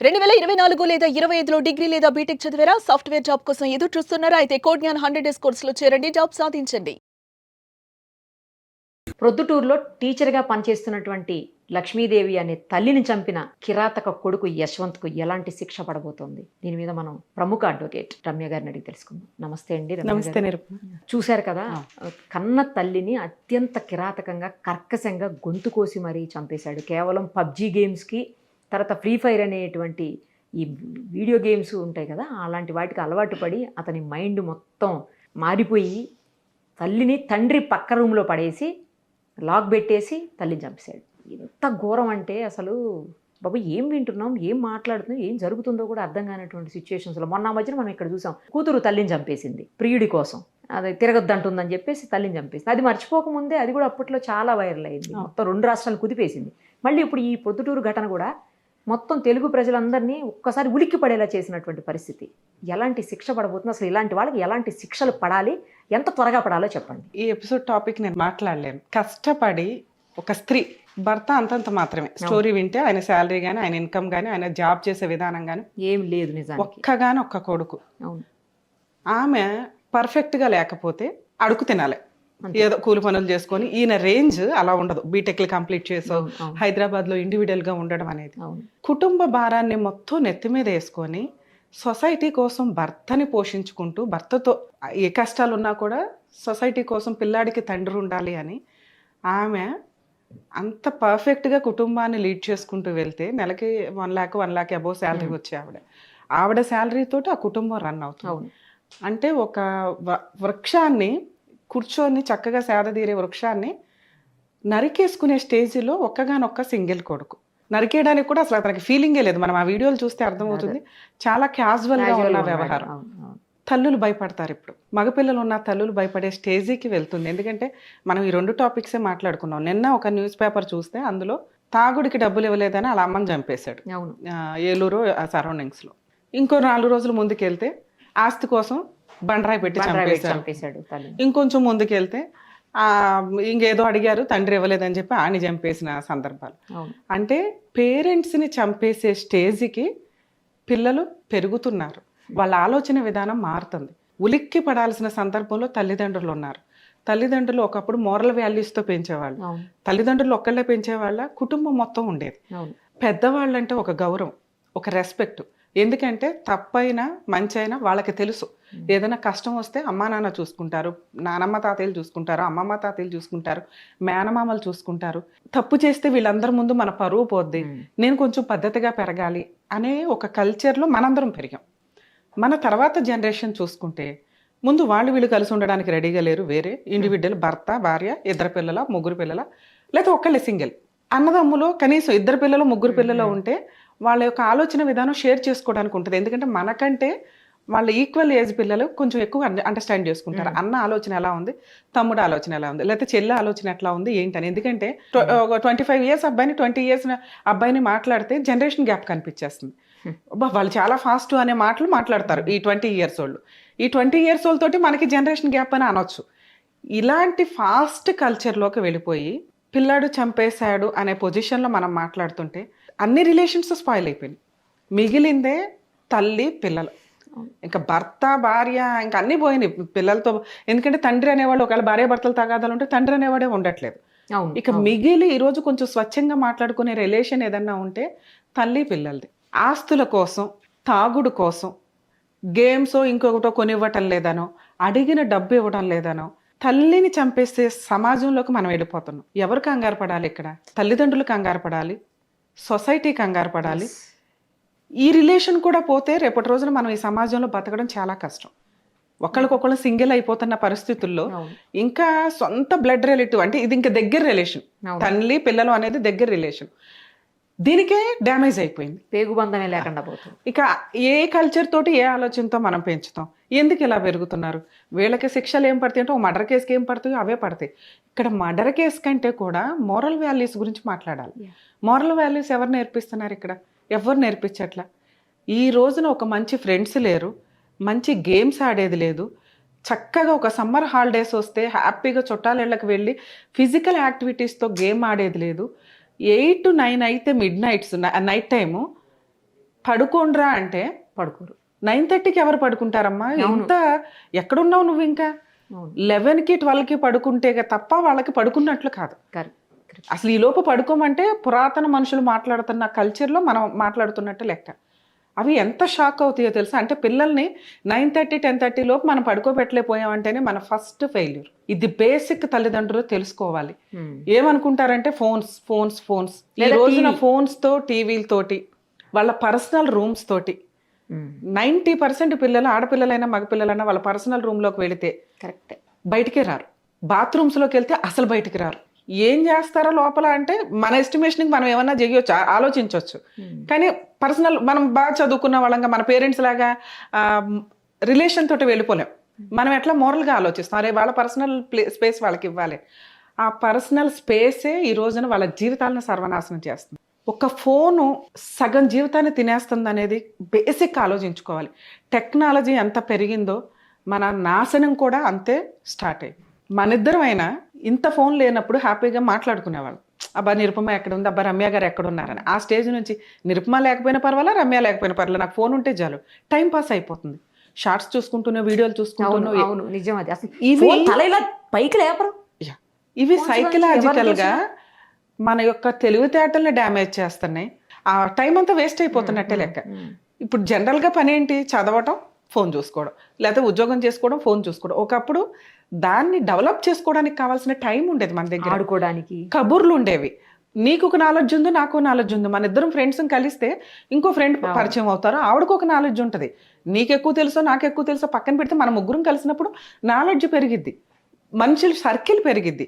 2024 లేదా 25లో డిగ్రీ లేదా బీటెక్ చదివారా? సాఫ్ట్‌వేర్ జాబ్ కోసం ఎదురు చూస్తున్నారా? అయితే కోడ్‌జ్ఞాన్ 100 డేస్ కోర్సులో చేరండి. జాబ్ సాధించండి. ప్రొద్దుటూరులో టీచర్‌గా పనిచేస్తున్నటువంటి లక్ష్మీదేవి అనే తల్లిని చంపిన కిరాతక కొడుకు యశ్వంత్‌కు ఎలాంటి శిక్ష పడబోతోంది? దీని మీద మనం ప్రముఖ అడ్వకేట్ రమ్య గారిని అడిగి తెలుసుకుందాం. నమస్తే అండి రమ్య నమస్తే గారు. నిరుపమ. చూశారు కదా, కన్న తల్లిని అత్యంత కిరాతకంగా, కర్కశంగా గొంతు కోసి మరీ చంపేశాడు. కేవలం పబ్జీ గేమ్స్‌కి, తర్వాత ఫ్రీ ఫైర్ అనేటువంటి ఈ వీడియో గేమ్స్ ఉంటాయి కదా, అలాంటి వాటికి అలవాటు పడి అతని మైండ్ మొత్తం మారిపోయి తల్లిని తండ్రి పక్క రూమ్లో పడేసి లాక్ పెట్టేసి తల్లిని చంపేశాడు. ఎంత ఘోరం అంటే అసలు బాబు ఏం వింటున్నాం, ఏం మాట్లాడుతున్నాం, ఏం జరుగుతుందో కూడా అర్థం కానటువంటి సిచ్యువేషన్స్లో మొన్న మధ్యన మనం ఇక్కడ చూసాం, కూతురు తల్లిని చంపేసింది ప్రియుడి కోసం, అది తిరగొద్దంటుందని చెప్పేసి తల్లిని చంపేసింది. అది మర్చిపోకముందే అది కూడా అప్పట్లో చాలా వైరల్ అయింది, మొత్తం 2 రాష్ట్రాలు కుదిపేసింది. మళ్ళీ ఇప్పుడు ఈ పొద్దుటూరు ఘటన కూడా మొత్తం తెలుగు ప్రజలందరినీ ఒక్కసారి ఉలిక్కి పడేలా చేసినటువంటి పరిస్థితి. ఎలాంటి శిక్ష పడబోతుంది, అసలు ఇలాంటి వాళ్ళకి ఎలాంటి శిక్షలు పడాలి, ఎంత త్వరగా పడాలో చెప్పండి. ఈ ఎపిసోడ్ టాపిక్ నేను మాట్లాడలేను. కష్టపడి ఒక స్త్రీ భర్త అంతంత మాత్రమే. స్టోరీ వింటే ఆయన శాలరీ కానీ, ఆయన ఇన్కమ్ కానీ, ఆయన జాబ్ చేసే విధానం కానీ ఏం లేదు నిజానికి. ఒక్కగాని ఒక్క కొడుకు. అవును. ఆమె పర్ఫెక్ట్గా లేకపోతే అడుగు తినాలి, ఏదో కూలి పనులు చేసుకొని. ఈయన రేంజ్ అలా ఉండదు. బీటెక్లు కంప్లీట్ చేసావు, హైదరాబాద్లో ఇండివిడువల్గా ఉండడం అనేది. కుటుంబ భారాన్ని మొత్తం నెత్తి మీద వేసుకొని సొసైటీ కోసం భర్తని పోషించుకుంటూ, భర్తతో ఏ కష్టాలు ఉన్నా కూడా సొసైటీ కోసం పిల్లాడికి తండ్రి ఉండాలి అని ఆమె అంత పర్ఫెక్ట్గా కుటుంబాన్ని లీడ్ చేసుకుంటూ వెళ్తే నెలకి 1 lakh అబోవ్ శాలరీ వచ్చే ఆవిడ శాలరీతోటి ఆ కుటుంబం రన్ అవుతుంది. అంటే ఒక వృక్షాన్ని కూర్చొని చక్కగా సేదతీరే వృక్షాన్ని నరికేసుకునే స్టేజ్లో ఒక్కగానొక్క సింగిల్ కొడుకు. నరికేయడానికి కూడా అసలు అతనికి ఫీలింగే లేదు. మనం ఆ వీడియోలు చూస్తే అర్థమవుతుంది, చాలా క్యాజువల్గా ఉన్న వ్యవహారం. తల్లులు భయపడతారు. ఇప్పుడు మగపిల్లలు ఉన్న తల్లులు భయపడే స్టేజీకి వెళ్తుంది. ఎందుకంటే మనం ఈ 2 టాపిక్సే మాట్లాడుకున్నాం. నిన్న ఒక న్యూస్ పేపర్ చూస్తే అందులో తాగుడికి డబ్బులు ఇవ్వలేదని వాళ్ళ అమ్మని చంపేశాడు ఏలూరు ఆ సరౌండింగ్స్లో. ఇంకో 4 రోజులు ముందుకెళ్తే ఆస్తి కోసం బండరాయి పెట్టి చంపేశాడు. ఇంకొంచెం ముందుకెళ్తే ఇంకేదో అడిగారు, తండ్రి ఇవ్వలేదని చెప్పి ఆని చంపేసిన సందర్భాలు. అంటే పేరెంట్స్ని చంపేసే స్టేజ్కి పిల్లలు పెరుగుతున్నారు. వాళ్ళ ఆలోచన విధానం మారుతుంది. ఉలిక్కి పడాల్సిన సందర్భంలో తల్లిదండ్రులు ఉన్నారు. తల్లిదండ్రులు ఒకప్పుడు మోరల్ వాల్యూస్తో పెంచేవాళ్ళు. తల్లిదండ్రులు ఒక్కళ్ళే పెంచేవాళ్ళ, కుటుంబం మొత్తం ఉండేది. పెద్దవాళ్ళంటే ఒక గౌరవం, ఒక రెస్పెక్ట్. ఎందుకంటే తప్పైనా మంచైనా వాళ్ళకి తెలుసు. ఏదైనా కష్టం వస్తే అమ్మా నాన్న చూసుకుంటారు, నానమ్మ తాతయ్యలు చూసుకుంటారు, అమ్మమ్మ తాతయ్యలు చూసుకుంటారు, మేనమామలు చూసుకుంటారు. తప్పు చేస్తే వీళ్ళందరి ముందు మన పరువు పోద్ది, నేను కొంచెం పద్ధతిగా పెరగాలి అనే ఒక కల్చర్లో మనందరం పెరిగాం. మన తర్వాత జనరేషన్ చూసుకుంటే ముందు వీళ్ళు కలిసి ఉండడానికి రెడీగా లేరు. వేరే ఇండివిజువల్, భర్త భార్య, 2 పిల్లల 3 పిల్లల, లేదా ఒక్కళ్ళే సింగిల్. అన్నదమ్ములో కనీసం 2 పిల్లలు 3 పిల్లలు ఉంటే వాళ్ళ యొక్క ఆలోచన విధానం షేర్ చేసుకోవడానికి ఉంటుంది. ఎందుకంటే మనకంటే వాళ్ళ ఈక్వల్ ఏజ్ పిల్లలు కొంచెం ఎక్కువ అండర్స్టాండ్ చేసుకుంటారు. అన్న ఆలోచన ఎలా ఉంది, తమ్ముడు ఆలోచన ఎలా ఉంది, లేకపోతే చెల్లె ఆలోచన ఎట్లా ఉంది ఏంటని. ఎందుకంటే 25 years అబ్బాయిని 20 years అబ్బాయిని మాట్లాడితే జనరేషన్ గ్యాప్ కనిపించేస్తుంది. వాళ్ళు చాలా ఫాస్ట్ అనే మాటలు మాట్లాడతారు ఈ 20 years వాళ్ళు. ఈ 20 years వాళ్ళతోటి మనకి జనరేషన్ గ్యాప్ అని అనొచ్చు. ఇలాంటి ఫాస్ట్ కల్చర్లోకి వెళ్ళిపోయి పిల్లాడు చంపేశాడు అనే పొజిషన్లో మనం మాట్లాడుతుంటే అన్ని రిలేషన్స్ స్పాయిల్ అయిపోయినాయి. మిగిలిందే తల్లి పిల్లలు, ఇంకా భర్త భార్య, ఇంకా అన్నీ పోయినాయి పిల్లలతో. ఎందుకంటే తండ్రి అనేవాళ్ళు, ఒకవేళ భార్య భర్తలు తగాదాలు ఉంటే తండ్రి అనేవాడే ఉండట్లేదు. ఇక మిగిలి ఈరోజు కొంచెం స్వచ్ఛంగా మాట్లాడుకునే రిలేషన్ ఏదన్నా ఉంటే తల్లి పిల్లలది. ఆస్తుల కోసం, తాగుడు కోసం, గేమ్స్ ఇంకొకటో కొనివ్వటం లేదనో, అడిగిన డబ్బు ఇవ్వడం లేదనో తల్లిని చంపేస్తే సమాజంలోకి మనం వెళ్ళిపోతున్నాం. ఎవరు కంగారు పడాలి ఇక్కడ? తల్లిదండ్రులు కంగారు పడాలి, సొసైటీ కంగారు పడాలి. ఈ రిలేషన్ కూడా పోతే రేపటి రోజున మనం ఈ సమాజంలో బతకడం చాలా కష్టం. ఒకళ్ళకొకళ్ళు సింగిల్ అయిపోతున్న పరిస్థితుల్లో ఇంకా సొంత బ్లడ్ రిలేటివ్ అంటే ఇది ఇంకా దగ్గర రిలేషన్, తల్లి పిల్లలు అనేది దగ్గర రిలేషన్, దీనికే డ్యామేజ్ అయిపోయింది. పేగుబంధమే లేకుండా పోతుంది. ఇక ఏ కల్చర్ తోటి ఏ ఆలోచనతో మనం పెంచుతాం? ఎందుకు ఇలా పెరుగుతున్నారు? వీళ్ళకి శిక్షలు ఏం పడతాయి అంటే ఒక మర్డర్ కేసుకి ఏం పడతాయో అవే పడతాయి. ఇక్కడ మర్డర్ కేసు కంటే కూడా మోరల్ వాల్యూస్ గురించి మాట్లాడాలి. మోరల్ వాల్యూస్ ఎవరు నేర్పిస్తున్నారు ఇక్కడ? ఎవరు నేర్పించట్లా. ఈ రోజున ఒక మంచి ఫ్రెండ్స్ లేరు, మంచి గేమ్స్ ఆడేది లేదు. చక్కగా ఒక సమ్మర్ హాలిడేస్ వస్తే హ్యాపీగా చుట్టాలకి వెళ్ళి ఫిజికల్ యాక్టివిటీస్తో గేమ్ ఆడేది లేదు. 8 to 9 అయితే మిడ్ నైట్ టైము పడుకోండ్రా అంటే పడుకోరు. 9:30కి ఎవరు పడుకుంటారమ్మా? ఎంత ఎక్కడున్నావు నువ్వు? ఇంకా 11కి 12కి పడుకుంటే తప్ప వాళ్ళకి పడుకున్నట్లు కాదు. అసలు ఈ లోపు పడుకోమంటే పురాతన మనుషులు మాట్లాడుతున్న కల్చర్లో మనం మాట్లాడుతున్నట్టు లెక్క. అవి ఎంత షాక్ అవుతాయో తెలుసా? అంటే పిల్లల్ని 9:30, 10:30 లోపు మనం పడుకోబెట్టలేకపోయామంటేనే మన ఫస్ట్ ఫెయిల్యూర్. ఇది బేసిక్ తల్లిదండ్రులు తెలుసుకోవాలి. ఏమనుకుంటారంటే ఫోన్స్ ఫోన్స్ ఫోన్స్, ఈ రోజున ఫోన్స్ తో టీవీలతోటి వాళ్ళ పర్సనల్ రూమ్స్ తోటి 90% పిల్లలు, ఆడపిల్లలైనా మగపిల్లలైనా వాళ్ళ పర్సనల్ రూమ్లోకి వెళితే కరెక్ట్ బయటికే రారు. బాత్రూమ్స్లోకి వెళ్తే అసలు బయటికి రారు. ఏం చేస్తారో లోపల అంటే మన ఎస్టిమేషన్కి మనం ఏమన్నా చేయొచ్చు, ఆలోచించవచ్చు. కానీ పర్సనల్ మనం బాగా చదువుకున్న వాళ్ళంగా మన పేరెంట్స్ లాగా రిలేషన్ తోటి వెళ్ళిపోలేం. మనం ఎట్లా మోరల్గా ఆలోచిస్తాం, అరే వాళ్ళ పర్సనల్ స్పేస్ వాళ్ళకి ఇవ్వాలి. ఆ పర్సనల్ స్పేసే ఈ రోజున వాళ్ళ జీవితాలను సర్వనాశనం చేస్తుంది. ఒక ఫోను సగం జీవితాన్ని తినేస్తుంది అనేది బేసిక్ ఆలోచించుకోవాలి. టెక్నాలజీ ఎంత పెరిగిందో మన నాశనం కూడా అంతే స్టార్ట్ అయ్యింది. మన అయినా ఇంత ఫోన్ లేనప్పుడు హ్యాపీగా మాట్లాడుకునేవాళ్ళు. అబ్బా నిరుపమ ఎక్కడ ఉంది, అబ్బా రమ్య గారు ఎక్కడ ఉన్నారని. ఆ స్టేజ్ నుంచి నిరుపమ లేకపోయినా పర్వాలా, రమ్య లేకపోయినా పర్వాలేదు, నాకు ఫోన్ ఉంటే చాలు, టైం పాస్ అయిపోతుంది. షార్ట్స్ చూసుకుంటున్నా, వీడియోలు చూసుకుంటున్నా. నిజం అది. అసలు ఇవి తల పైకి లేపరు. ఇవి సైకలాజికల్గా మన యొక్క తెలివితేటల్ని డ్యామేజ్ చేస్తున్నాయి. ఆ టైం అంతా వేస్ట్ అయిపోతున్నట్టే లెక్క. ఇప్పుడు జనరల్గా పని ఏంటి? చదవటం, ఫోన్ చూసుకోవడం, లేకపోతే ఉద్యోగం చేసుకోవడం, ఫోన్ చూసుకోవడం. ఒకప్పుడు దాన్ని డెవలప్ చేసుకోవడానికి కావాల్సిన టైం ఉండేది మన దగ్గర. ఆడుకోవడానికి కబుర్లు ఉండేవి. నీకు ఒక నాలెడ్జ్ ఉంది, నాకు నాలెడ్జ్ ఉంది. మన ఇద్దరం ఫ్రెండ్స్ కలిస్తే ఇంకో ఫ్రెండ్ పరిచయం అవుతారు, ఆవిడకు ఒక నాలెడ్జ్ ఉంటుంది. నీకు ఎక్కువ తెలుసో నాకు ఎక్కువ తెలుసో పక్కన పెడితే మన ముగ్గురం కలిసినప్పుడు నాలెడ్జ్ పెరిగిద్ది, మనుషుల సర్కిల్ పెరిగిద్ది.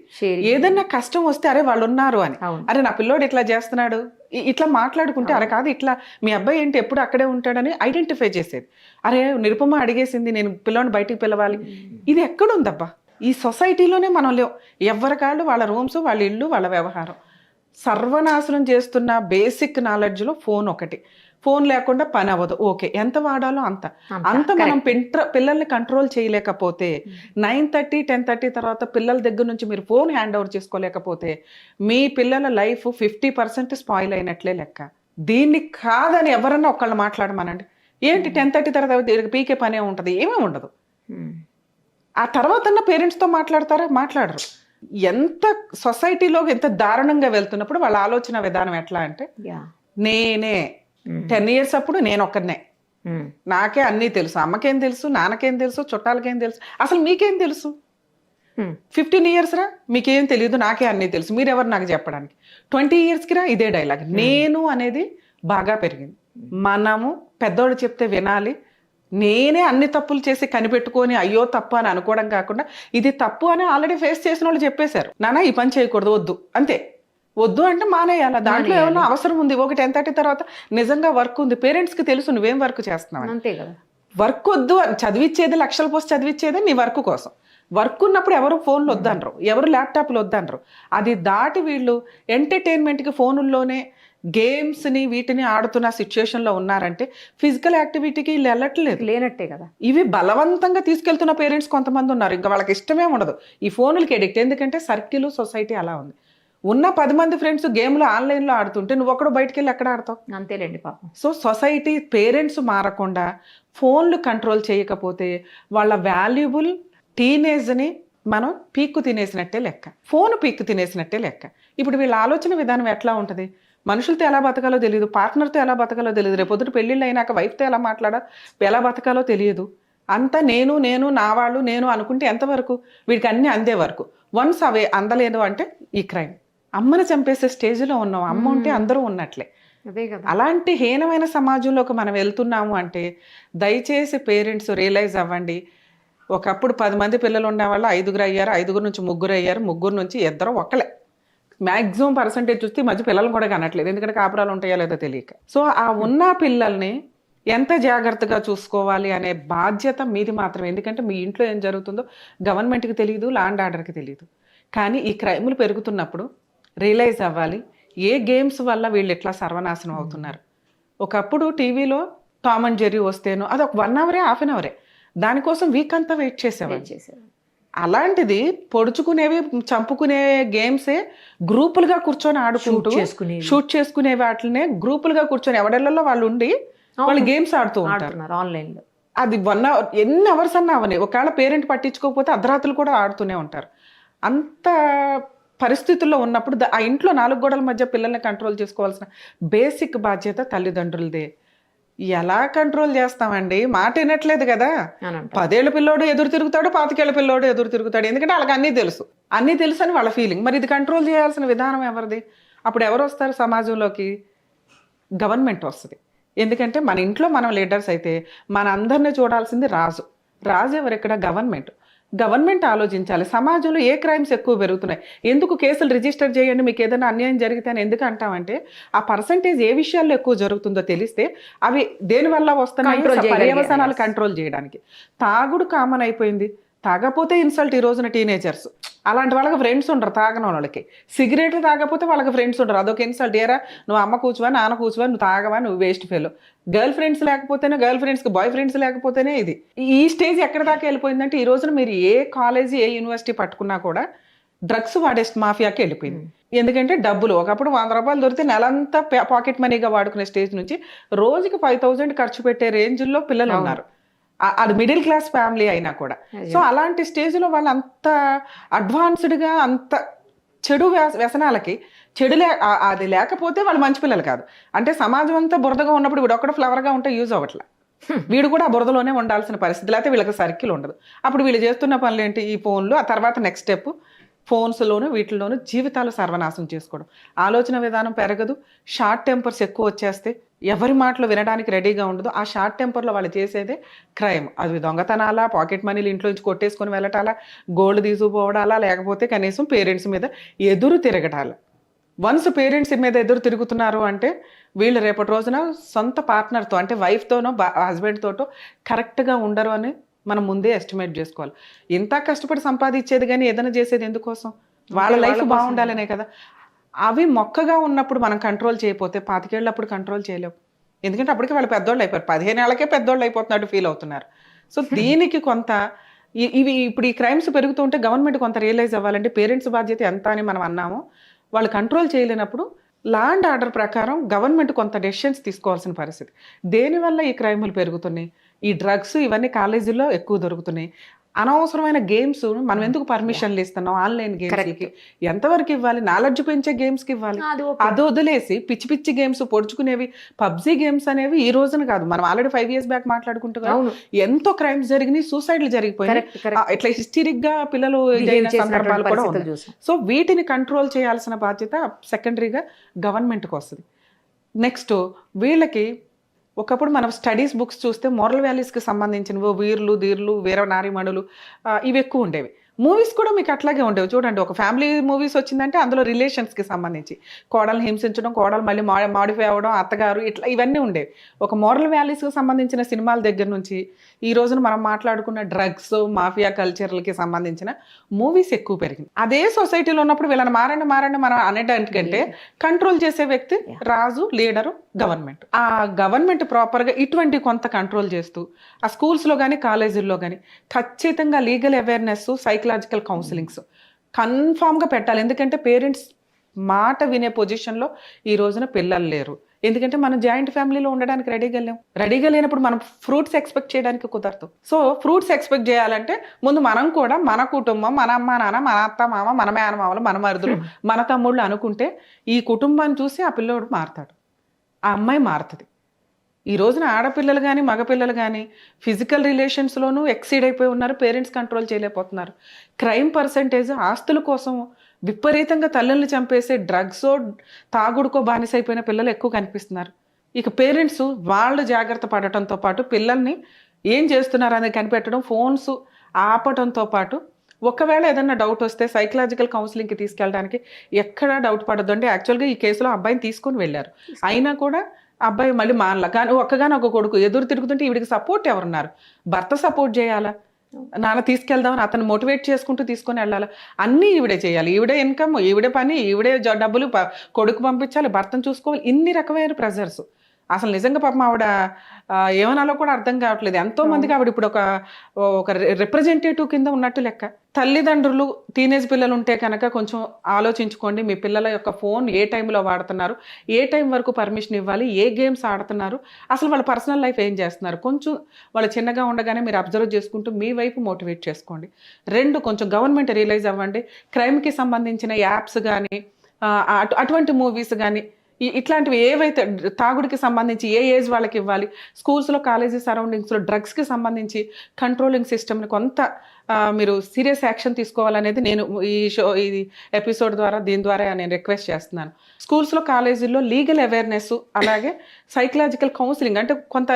ఏదన్నా కష్టం వస్తే అరే వాళ్ళు ఉన్నారు అని, అరే నా పిల్లోడు ఇట్లా చేస్తున్నాడు, ఇట్లా మాట్లాడుకుంటే అరే కాదు ఇట్లా మీ అబ్బాయి ఏంటి ఎప్పుడు అక్కడే ఉంటాడని ఐడెంటిఫై చేసేది. అరే నిరుపమ అడిగేసింది, నేను పిల్లోని బయటికి పిలవాలి. ఇది ఎక్కడుందబ్బా? ఈ సొసైటీలోనే మనం లేవు. ఎవరికాళ్ళు వాళ్ళ రూమ్స్, వాళ్ళ ఇల్లు, వాళ్ళ వ్యవహారం సర్వనాశనం చేస్తున్న బేసిక్ నాలెడ్జ్లో ఫోన్ ఒకటి. ఫోన్ లేకుండా పని అవ్వదు. ఓకే, ఎంత వాడాలో అంత మనం పిల్లల్ని కంట్రోల్ చేయలేకపోతే 9:30, 10:30 తర్వాత పిల్లల దగ్గర నుంచి మీరు ఫోన్ హ్యాండ్ ఓవర్ చేసుకోలేకపోతే మీ పిల్లల లైఫ్ 50% స్పాయిల్ అయినట్లే లెక్క. దీన్ని కాదని ఎవరన్నా ఒకళ్ళు మాట్లాడమనండి. ఏంటి 10:30 తర్వాత పీకే పనే ఉంటుంది? ఏమీ ఉండదు. ఆ తర్వాత పేరెంట్స్తో మాట్లాడతారా? మాట్లాడరు. ఎంత సొసైటీలో ఎంత దారుణంగా వెళ్తున్నప్పుడు వాళ్ళ ఆలోచన విధానం ఎట్లా అంటే నేనే 10 years అప్పుడు నేను ఒక్కడనే, నాకే అన్నీ తెలుసు, అమ్మకేం తెలుసు, నాన్నకేం తెలుసు, చుట్టాలకేం తెలుసు, అసలు మీకేం తెలుసు? 15 years రా మీకేం తెలియదు, నాకే అన్నీ తెలుసు, మీరెవరు నాకు చెప్పడానికి? 20 yearsకి రా ఇదే డైలాగ్. నేను అనేది బాగా పెరిగింది. మనము పెద్దోడు చెప్తే వినాలి. నేనే అన్ని తప్పులు చేసి కనిపెట్టుకొని అయ్యో తప్పు అని అనుకోవడం కాకుండా ఇది తప్పు అని ఆల్రెడీ ఫేస్ చేసిన వాళ్ళు చెప్పేశారు, నాన్న ఈ పని చేయకూడదు, వద్దు, అంతే. వద్దు అంటే మానేయాల. దాంట్లో ఏమన్నా అవసరం ఉంది. ఒక 10:30 తర్వాత నిజంగా వర్క్ ఉంది, పేరెంట్స్కి తెలుసు నువ్వేం వర్క్ చేస్తున్నావు, అంతే కదా. వర్క్ వద్దు అని చదివిచ్చేది, లక్షల పోస్ట్ చదివిచ్చేదే నీ వర్క్ కోసం. వర్క్ ఉన్నప్పుడు ఎవరు ఫోన్లు వద్దనరు, ఎవరు ల్యాప్టాప్లు వద్దనరు. అది దాటి వీళ్ళు ఎంటర్టైన్మెంట్కి ఫోనుల్లోనే గేమ్స్ని వీటిని ఆడుతున్న సిచ్యుయేషన్లో ఉన్నారంటే ఫిజికల్ యాక్టివిటీకి వీళ్ళు వెళ్ళట్లేదు, లేనట్టే కదా. ఇవి బలవంతంగా తీసుకెళ్తున్న పేరెంట్స్ కొంతమంది ఉన్నారు. ఇంకా వాళ్ళకి ఇష్టమే ఉండదు ఈ ఫోన్లకి ఎడిక్ట్. ఎందుకంటే సర్కిల్ సొసైటీ అలా ఉంది. ఉన్న 10 మంది ఫ్రెండ్స్ గేమ్లు ఆన్లైన్లో ఆడుతుంటే నువ్వు ఒక్కడు బయటకు వెళ్ళి ఎక్కడ ఆడతావు? అంతేలేండి పాపం. సో సొసైటీ పేరెంట్స్ మారకుండా ఫోన్లు కంట్రోల్ చేయకపోతే వాళ్ళ వాల్యుబుల్ టీనేజ్ని మనం పీక్కు తినేసినట్టే లెక్క, ఫోన్ పీక్కు తినేసినట్టే లెక్క. ఇప్పుడు వీళ్ళ ఆలోచన విధానం ఎట్లా ఉంటుంది? మనుషులతో ఎలా బతకాలో తెలియదు, పార్ట్నర్తో ఎలా బతకాలో తెలియదు, రేపొద్దుట పెళ్ళిళ్ళు అయినాక వైఫ్తో ఎలా బతకాలో తెలియదు. అంతా నేను నేను నా వాళ్ళు నేను అనుకుంటే ఎంతవరకు? వీడికి అన్నీ అందే వరకు. వన్స్ అవే అందలేదు అంటే ఈ క్రైమ్. అమ్మని చంపేసే స్టేజ్లో ఉన్నాం. అమ్మ ఉంటే అందరూ ఉన్నట్లే. అదే కదా. అలాంటి హీనమైన సమాజంలోకి మనం వెళ్తున్నాము అంటే దయచేసి పేరెంట్స్ రియలైజ్ అవ్వండి. ఒకప్పుడు 10 మంది పిల్లలు ఉన్న వాళ్ళు 5 అయ్యారు, 5 నుంచి 3 అయ్యారు, 3 నుంచి 2 ఒక్కలే. మ్యాక్సిమం పర్సంటేజ్ చూస్తే ఈ మధ్య పిల్లలు కూడా కనట్లేదు, ఎందుకంటే కాపురాలు ఉంటాయో లేదో తెలియక. సో ఆ ఉన్న పిల్లల్ని ఎంత జాగ్రత్తగా చూసుకోవాలి అనే బాధ్యత మీది మాత్రమే. ఎందుకంటే మీ ఇంట్లో ఏం జరుగుతుందో గవర్నమెంట్కి తెలియదు, లా అండ్ ఆర్డర్కి తెలియదు. కానీ ఈ క్రైములు పెరుగుతున్నప్పుడు రియలైజ్ అవ్వాలి, ఏ గేమ్స్ వల్ల వీళ్ళు ఎట్లా సర్వనాశనం అవుతున్నారు. ఒకప్పుడు టీవీలో టామ్ అండ్ జెర్రీ వస్తేనో అది ఒక 1 hour, హాఫ్ అన్ అవరే, దానికోసం వీక్ అంతా వెయిట్ చేసేవారు. అలాంటిది పొడుచుకునేవి, చంపుకునే గేమ్సే గ్రూపులుగా కూర్చొని ఆడుకుంటూ షూట్ చేసుకునే వాటినే గ్రూపులుగా కూర్చొని ఎవడెళ్లలో వాళ్ళు ఉండి వాళ్ళు గేమ్స్ ఆడుతూ ఉంటారు. ఆడుతున్నారు ఆన్లైన్లో. అది 1 అవర్ ఎన్ని అవర్స్ అన్నా అవని, ఒకవేళ పేరెంట్ పట్టించుకోకపోతే అర్ధరాత్రులు కూడా ఆడుతూనే ఉంటారు. అంత పరిస్థితుల్లో ఉన్నప్పుడు ఆ ఇంట్లో 4 గోడల మధ్య పిల్లల్ని కంట్రోల్ చేసుకోవాల్సిన బేసిక్ బాధ్యత తల్లిదండ్రులదే. ఎలా కంట్రోల్ చేస్తామండి? మాట వినట్లేదు కదా. 10 ఏళ్ళ పిల్లోడు ఎదురు తిరుగుతాడు, 25 ఏళ్ళ పిల్లోడు ఎదురు తిరుగుతాడు. ఎందుకంటే వాళ్ళకి అన్నీ తెలుసు అని వాళ్ళ ఫీలింగ్. మరి ఇది కంట్రోల్ చేయాల్సిన విధానం ఎవరిది? అప్పుడు ఎవరు వస్తారు సమాజంలోకి? గవర్నమెంట్ వస్తుంది. ఎందుకంటే మన ఇంట్లో మనం లీడర్స్ అయితే మన అందరినీ చూడాల్సింది రాజు ఎవరు ఇక్కడ? గవర్నమెంట్ ఆలోచించాలి. సమాజంలో ఏ క్రైమ్స్ ఎక్కువ పెరుగుతున్నాయి, ఎందుకు కేసులు రిజిస్టర్ చేయండి, మీకు ఏదైనా అన్యాయం జరిగితే అని ఎందుకు అంటామంటే ఆ పర్సంటేజ్ ఏ విషయాల్లో ఎక్కువ జరుగుతుందో తెలిస్తే అవి దేనివల్ల వస్తున్నాయి, పర్యవసానాలు కంట్రోల్ చేయడానికి. తాగుడు కామన్ అయిపోయింది. తాగపోతే ఇన్సల్ట్ ఈ రోజున టీనేజర్స్. అలాంటి వాళ్ళకి ఫ్రెండ్స్ ఉండరు, తాగని వాళ్ళకి. సిగరెట్లు తాగపోతే వాళ్ళకి ఫ్రెండ్స్ ఉండరు, అదొక ఇన్సల్ట్. ఏరా నువ్వు అమ్మ కూర్చోవా, నాన్న కూర్చోవా, నువ్వు తాగవా, నువ్వు వేస్ట్ ఫెలో. గర్ల్ ఫ్రెండ్స్ లేకపోతేనే, గర్ల్ ఫ్రెండ్స్కి బాయ్ ఫ్రెండ్స్ లేకపోతేనే ఇది. ఈ స్టేజ్ ఎక్కడ దాకా వెళ్ళిపోయిందంటే ఈ రోజున మీరు ఏ కాలేజీ ఏ యూనివర్సిటీ పట్టుకున్నా కూడా డ్రగ్స్ వాడే మాఫియాకి వెళ్ళిపోయింది. ఎందుకంటే డబ్బులు ఒకప్పుడు 100 రూపాయలు దొరికితే నెలంతా పాకెట్ మనీగా వాడుకునే స్టేజ్ నుంచి రోజుకి 5,000 ఖర్చు పెట్టే రేంజ్లో పిల్లలు ఉన్నారు. అది మిడిల్ క్లాస్ ఫ్యామిలీ అయినా కూడా. సో అలాంటి స్టేజ్లో వాళ్ళు అంత అడ్వాన్స్డ్గా, అంత చెడు వ్యసనాలకి అది లేకపోతే వాళ్ళు మంచి పిల్లలు కాదు. అంటే సమాజం అంతా బురదగా ఉన్నప్పుడు వీడు ఒక్కడ ఫ్లవర్గా ఉంటే యూజ్ అవ్వట్లా. వీడు కూడా ఆ బురదలోనే ఉండాల్సిన పరిస్థితి, లేకపోతే వీళ్ళకి సర్కిల్ ఉండదు. అప్పుడు వీళ్ళు చేస్తున్న పనులు ఏంటి? ఈ ఫోన్లు. ఆ తర్వాత నెక్స్ట్ స్టెప్ ఫోన్స్లోను వీటిల్లోనూ జీవితాలు సర్వనాశనం చేసుకోవడం. ఆలోచన విధానం పెరగదు, షార్ట్ టెంపర్స్ ఎక్కువ వచ్చేస్తే, ఎవరి మాటలు వినడానికి రెడీగా ఉండదు. ఆ షార్ట్ టెంపర్లో వాళ్ళు చేసేదే క్రైమ్. అది దొంగతనాలా, పాకెట్ మనీలు ఇంట్లో నుంచి కొట్టేసుకొని వెళ్ళటాలా, గోల్డ్ తీసుకుపోవడాలా, లేకపోతే కనీసం పేరెంట్స్ మీద ఎదురు తిరగటాలా. వన్స్ పేరెంట్స్ మీద ఎదురు తిరుగుతున్నారు అంటే వీళ్ళు రేపటి రోజున సొంత పార్ట్నర్తో అంటే వైఫ్తోనో హస్బెండ్తోటో కరెక్ట్గా ఉండరు అని మనం ముందే ఎస్టిమేట్ చేసుకోవాలి. ఇంత కష్టపడి సంపాదించేది కానీ ఏదైనా చేసేది ఎందుకోసం? వాళ్ళ లైఫ్ బాగుండాలనే కదా. అవి మొక్కగా ఉన్నప్పుడు మనం కంట్రోల్ చేయకపోతే 25 ఏళ్ళప్పుడు కంట్రోల్ చేయలేవు. ఎందుకంటే అప్పటికే వాళ్ళు పెద్దోళ్ళు అయిపోయారు. 15 ఏళ్ళకే పెద్దోళ్ళు అయిపోతున్నట్టు ఫీల్ అవుతున్నారు. సో దీనికి కొంత ఇవి ఇప్పుడు ఈ క్రైమ్స్ పెరుగుతూ ఉంటే గవర్నమెంట్ కొంత రియలైజ్ అవ్వాలంటే పేరెంట్స్ బాధ్యత ఎంత అని మనం అన్నామో, వాళ్ళు కంట్రోల్ చేయలేనప్పుడు లా అండ్ ఆర్డర్ ప్రకారం గవర్నమెంట్ కొంత డెసిషన్స్ తీసుకోవాల్సిన పరిస్థితి. దేనివల్ల ఈ క్రైములు పెరుగుతున్నాయి? ఈ డ్రగ్స్ ఇవన్నీ కాలేజీల్లో ఎక్కువ దొరుకుతున్నాయి. అనవసరమైన గేమ్స్ మనం ఎందుకు పర్మిషన్లు ఇస్తున్నాం? ఆన్లైన్ గేమ్స్కి ఎంతవరకు ఇవ్వాలి? నాలెడ్జ్ పెంచే గేమ్స్కి ఇవ్వాలి. అది వదిలేసి పిచ్చి పిచ్చి గేమ్స్ పొడుచుకునేవి, పబ్జీ గేమ్స్ అనేవి ఈ రోజున కాదు, మనం ఆల్రెడీ 5 years బ్యాక్ మాట్లాడుకుంటున్నాం. ఎంతో క్రైమ్స్ జరిగినాయి, సూసైడ్లు జరిగిపోయినాయి, ఇట్లా హిస్టరిక్ గా పిల్లలు సందర్భాలు కూడా ఉన్నాయి. సో వీటిని కంట్రోల్ చేయాల్సిన బాధ్యత సెకండరీగా గవర్నమెంట్కి వస్తుంది. నెక్స్ట్ వీళ్ళకి ఒకప్పుడు మనం స్టడీస్ బుక్స్ చూస్తే మోరల్ వాల్యూస్కి సంబంధించినవి వీర్లు ధీర్లు వీర నారీమణులు ఇవి ఎక్కువ ఉండేవి. మూవీస్ కూడా మీకు అట్లాగే ఉండేవి. చూడండి, ఒక ఫ్యామిలీ మూవీస్ వచ్చిందంటే అందులో రిలేషన్స్కి సంబంధించి కోడల్ని హింసించడం, కోడలు మళ్ళీ మాడిఫై అవ్వడం, అత్తగారు, ఇట్లా ఇవన్నీ ఉండేవి. ఒక మోరల్ వాల్యూస్కి సంబంధించిన సినిమాల దగ్గర నుంచి ఈ రోజున మనం మాట్లాడుకున్న డ్రగ్స్ మాఫియా కల్చర్లకి సంబంధించిన మూవీస్ ఎక్కువ పెరిగింది. అదే సొసైటీలో ఉన్నప్పుడు వీళ్ళని మారండి మనం అనేటంటే కంట్రోల్ చేసే వ్యక్తి రాజు, లీడరు, గవర్నమెంట్. ఆ గవర్నమెంట్ ప్రాపర్గా ఇటువంటి కొంత కంట్రోల్ చేస్తూ ఆ స్కూల్స్లో కానీ కాలేజీల్లో కానీ ఖచ్చితంగా లీగల్ అవేర్నెస్, సైకలాజికల్ కౌన్సిలింగ్స్ కన్ఫామ్గా పెట్టాలి. ఎందుకంటే పేరెంట్స్ మాట వినే పొజిషన్లో ఈ రోజున పిల్లలు లేరు. ఎందుకంటే మనం జాయింట్ ఫ్యామిలీలో ఉండడానికి రెడీగా లేనప్పుడు మనం ఫ్రూట్స్ ఎక్స్పెక్ట్ చేయడానికి కుదరదు. సో ఫ్రూట్స్ ఎక్స్పెక్ట్ చేయాలంటే ముందు మనం కూడా మన కుటుంబం, మన అమ్మ నాన్న, మన అత్త మామ, మన మేనమామలు, మన మరుదులు, మన తమ్ముళ్ళు అనుకుంటే ఈ కుటుంబాన్ని చూసి ఆ పిల్లోడు మారుతాడు, ఆ అమ్మాయి మారుతుంది. ఈ రోజున ఆడపిల్లలు కానీ మగపిల్లలు కానీ ఫిజికల్ రిలేషన్స్లోనూ ఎక్సీడ్ అయిపోయి ఉన్నారు. పేరెంట్స్ కంట్రోల్ చేయలేకపోతున్నారు. క్రైమ్ పర్సంటేజ్ ఆస్తుల కోసం విపరీతంగా తల్లుల్ని చంపేసే డ్రగ్సో తాగుడుకో బానిసైపోయిన పిల్లలు ఎక్కువ కనిపిస్తున్నారు. ఇక పేరెంట్స్ వాళ్ళు జాగ్రత్త పడటంతో పాటు పిల్లల్ని ఏం చేస్తున్నారు అనేది కనిపెట్టడం, ఫోన్స్ ఆపటంతో పాటు ఒకవేళ ఏదన్నా డౌట్ వస్తే సైకలాజికల్ కౌన్సిలింగ్కి తీసుకెళ్ళడానికి ఎక్కడా డౌట్ పడద్దు. అంటే యాక్చువల్గా ఈ కేసులో అబ్బాయిని తీసుకొని వెళ్ళారు, అయినా కూడా అబ్బాయి మళ్ళీ మానలా. కానీ ఒక్కగానే ఒక కొడుకు ఎదురు తిరుగుతుంటే ఈవిడికి సపోర్ట్ ఎవరున్నారు? భర్త సపోర్ట్ చేయాలా, నాన్న తీసుకెళ్దామని అతను మోటివేట్ చేసుకుంటూ తీసుకొని వెళ్ళాలి. అన్నీ ఈవిడే చేయాలి, ఈవిడే ఇన్కమ్, ఈవిడే పని, ఈవిడే డబ్బులు, కొడుకు పంపించాలి, భర్తను చూసుకోవాలి. ఇన్ని రకమైన ప్రెజర్స్. అసలు నిజంగా పాపం ఆవిడ ఏమనాలో కూడా అర్థం కావట్లేదు. ఎంతో మందికి ఆవిడ ఇప్పుడు ఒక రిప్రజెంటేటివ్ కింద ఉన్నట్టు లెక్క. తల్లిదండ్రులు టీనేజ్ పిల్లలు ఉంటే కనుక కొంచెం ఆలోచించుకోండి. మీ పిల్లల యొక్క ఫోన్ ఏ టైంలో వాడుతున్నారు, ఏ టైం వరకు పర్మిషన్ ఇవ్వాలి, ఏ గేమ్స్ ఆడుతున్నారు, అసలు వాళ్ళ పర్సనల్ లైఫ్ ఏం చేస్తున్నారు, కొంచెం వాళ్ళు చిన్నగా ఉండగానే మీరు అబ్జర్వ్ చేసుకుంటూ మీ వైపు మోటివేట్ చేసుకోండి. 2, కొంచెం గవర్నమెంట్ రియలైజ్ అవ్వండి. క్రైమ్కి సంబంధించిన యాప్స్ కానీ అటువంటి మూవీస్ కానీ ఇట్లాంటివి ఏవైతే తాగుడికి సంబంధించి ఏ ఏజ్ వాళ్ళకి ఇవ్వాలి, స్కూల్స్లో కాలేజీ సరౌండింగ్స్లో డ్రగ్స్కి సంబంధించి కంట్రోలింగ్ సిస్టమ్ని కొంత మీరు సీరియస్ యాక్షన్ తీసుకోవాలనేది నేను ఈ ఎపిసోడ్ ద్వారా దీని ద్వారా నేను రిక్వెస్ట్ చేస్తున్నాను. స్కూల్స్లో కాలేజీల్లో లీగల్ అవేర్నెస్, అలాగే సైకలాజికల్ కౌన్సిలింగ్, అంటే కొంత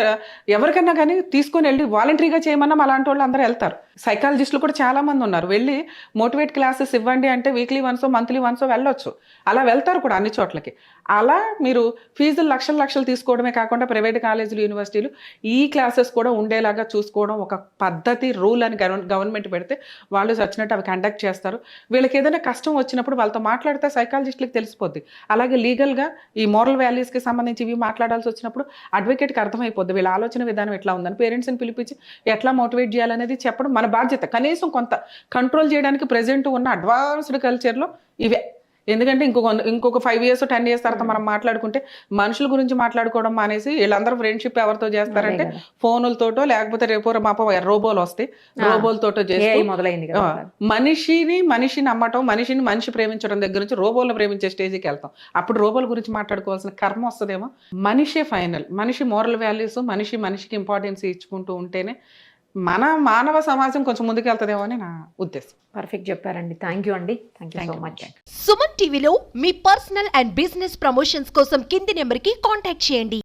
ఎవరికన్నా కానీ తీసుకొని వెళ్ళి వాలంటరీగా చేయమన్నా అలాంటి వాళ్ళు అందరూ వెళ్తారు. సైకాలజిస్టులు కూడా చాలా మంది ఉన్నారు. వెళ్ళి మోటివేట్ క్లాసెస్ ఇవ్వండి అంటే వీక్లీ వన్సో మంత్లీ వన్సో వెళ్ళొచ్చు. అలా వెళ్తారు కూడా అన్ని చోట్లకి. అలా మీరు ఫీజులు లక్షలు తీసుకోవడమే కాకుండా ప్రైవేట్ కాలేజీలు, యూనివర్సిటీలు ఈ క్లాసెస్ కూడా ఉండేలాగా చూసుకోవడం ఒక పద్ధతి, రూల్ అని గవర్నమెంట్ పెడితే వాళ్ళు వచ్చినట్టు అవి కండక్ట్ చేస్తారు. వీళ్ళకి ఏదైనా కష్టం వచ్చినప్పుడు వాళ్ళతో మాట్లాడితే సైకాలజిస్టులకు తెలిసిపోద్ది. అలాగే లీగల్గా ఈ మోరల్ వాల్యూస్కి సంబంధించి ఇవి మాట్లాడాల్సి వచ్చినప్పుడు అడ్వకేట్కి అర్థమైపోద్ది వీళ్ళ ఆలోచన విధానం ఎట్లా ఉందని. పేరెంట్స్ని పిలిపించి ఎట్లా మోటివేట్ చేయాలనేది చెప్పడం మన బాధ్యత. కనీసం కొంత కంట్రోల్ చేయడానికి ప్రెజెంట్ ఉన్న అడ్వాన్స్డ్ కల్చర్లో ఇవే. ఎందుకంటే ఇంకొక 5 years 10 years తర్వాత మనం మాట్లాడుకుంటే మనుషుల గురించి మాట్లాడుకోవడం మానేసి వీళ్ళందరూ ఫ్రెండ్షిప్ ఎవరితో చేస్తారంటే ఫోనులతోటో లేకపోతే రేపో మాపో రోబోలు వస్తాయి, రోబోలతోటో చేసి మొదలైంది. మనిషి నమ్మటం, మనిషి ప్రేమించడం దగ్గర నుంచి రోబోలను ప్రేమించే స్టేజ్కి వెళ్తాం. అప్పుడు రోబోల గురించి మాట్లాడుకోవాల్సిన కర్మ వస్తుందేమో. మనిషే ఫైనల్. మనిషి మోరల్ వాల్యూస్, మనిషికి ఇంపార్టెన్స్ ఇచ్చుకుంటూ ఉంటేనే మన మానవ సమాజం కొంచెం ముందుకెళ్తుందేమో అని నా ఉద్దేశం. పర్ఫెక్ట్ చెప్పారండి. థ్యాంక్ యూ అండి. Thank you so much. Suman టీవీలో మీ పర్సనల్ అండ్ బిజినెస్ ప్రమోషన్స్ కోసం కింది నెంబర్కి కాంటాక్ట్ చేయండి.